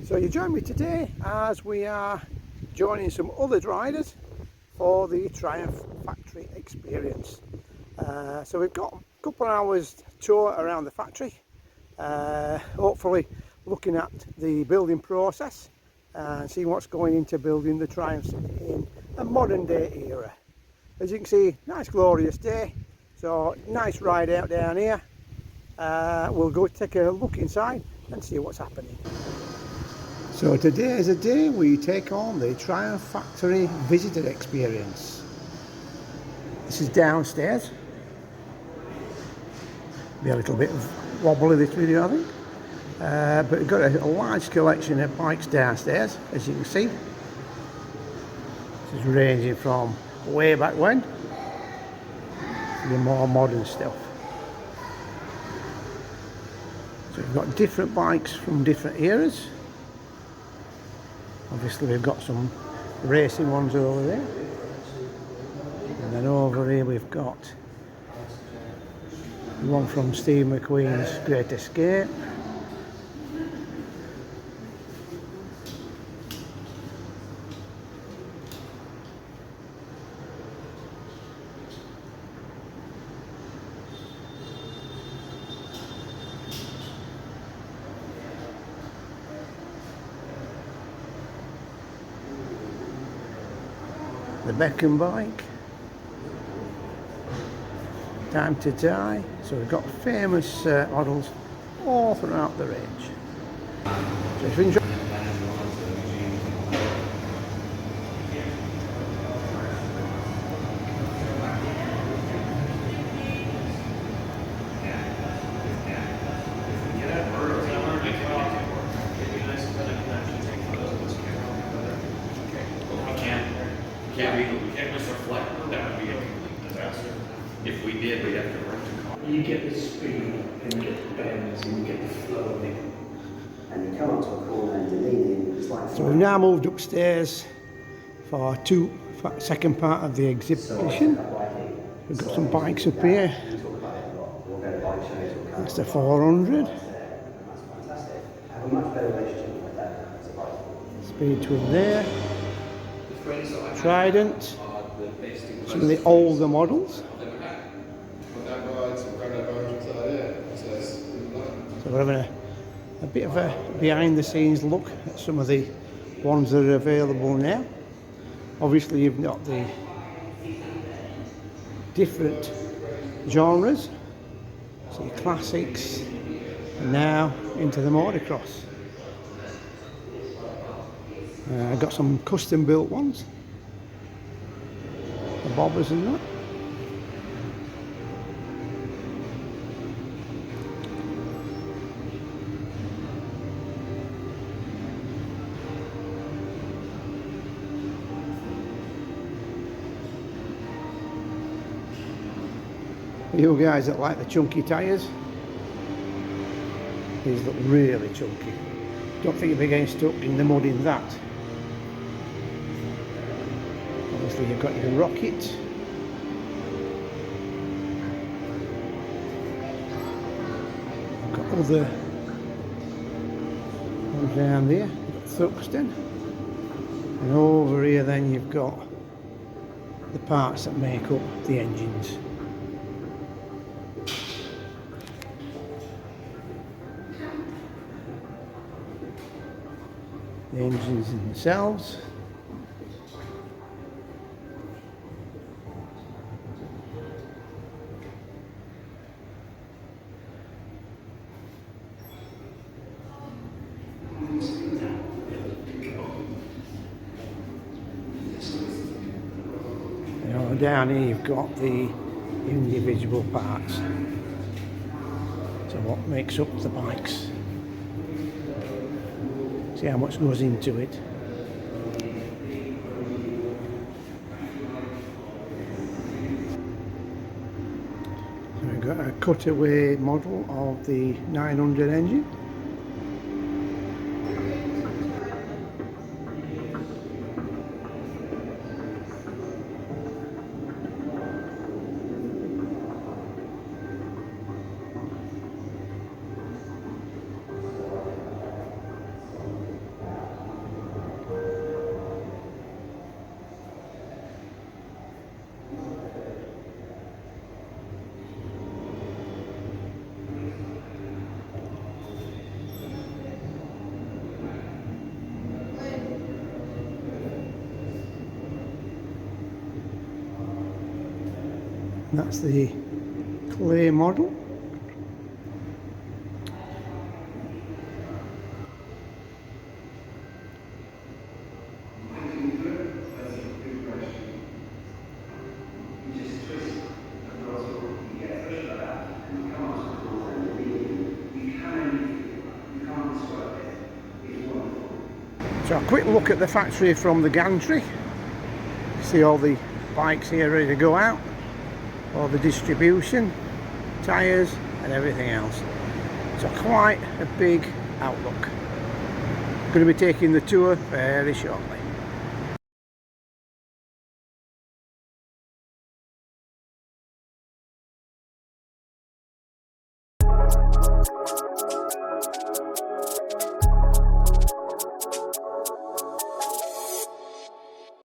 So you join me today as we are joining some other riders for the Triumph factory experience. So we've got a couple of hours tour around the factory, hopefully looking at the building process and seeing what's going into building the Triumphs in a modern day era. As you can see, nice glorious day, so nice ride out down here. We'll go take a look inside and see what's happening. So today is a day we take on the Triumph factory visitor experience. This is downstairs. Be a little bit wobbly this video, I think, but we've got a large collection of bikes downstairs, as you can see. This is ranging from way back when to the more modern stuff. So we've got different bikes from different eras. Obviously we've got some racing ones over there, and then over here we've got one from Steve McQueen's Great Escape. The Beckham bike, Time to Die. So we've got famous models all throughout the range. So if you enjoy we can't just reflect, that would be a complete disaster. If we did, we'd have to rent a car. You get the speed and you get the bends and you get the flow of it. And you come up to a corner and you lean in, it's like... So we've now moved upstairs for second part of the exhibition. We've got some bikes up here. That's the 400. Speed Twin there. Trident. Some of the older models. So we're having a bit of a behind the scenes look at some of the ones that are available now. Obviously you've got the different genres, so your classics, and now into the motocross. I've got some custom built ones, the bobbers and that. You guys that like the chunky tyres, these look really chunky. Don't think you'll be getting stuck in the mud in that. Obviously you've got your Rocket. You've got other ones down there. You've got Thuxton. And over here then you've got the parts that make up the engines. The engines themselves. And down here you've got the individual parts. So what makes up the bikes? See how much goes into it. So we've got a cutaway model of the 900 engine. That's the clay model. So a quick look at the factory from the gantry. See all the bikes here ready to go out, all the distribution, tyres and everything else. So quite a big outlook. Going to be taking the tour very shortly.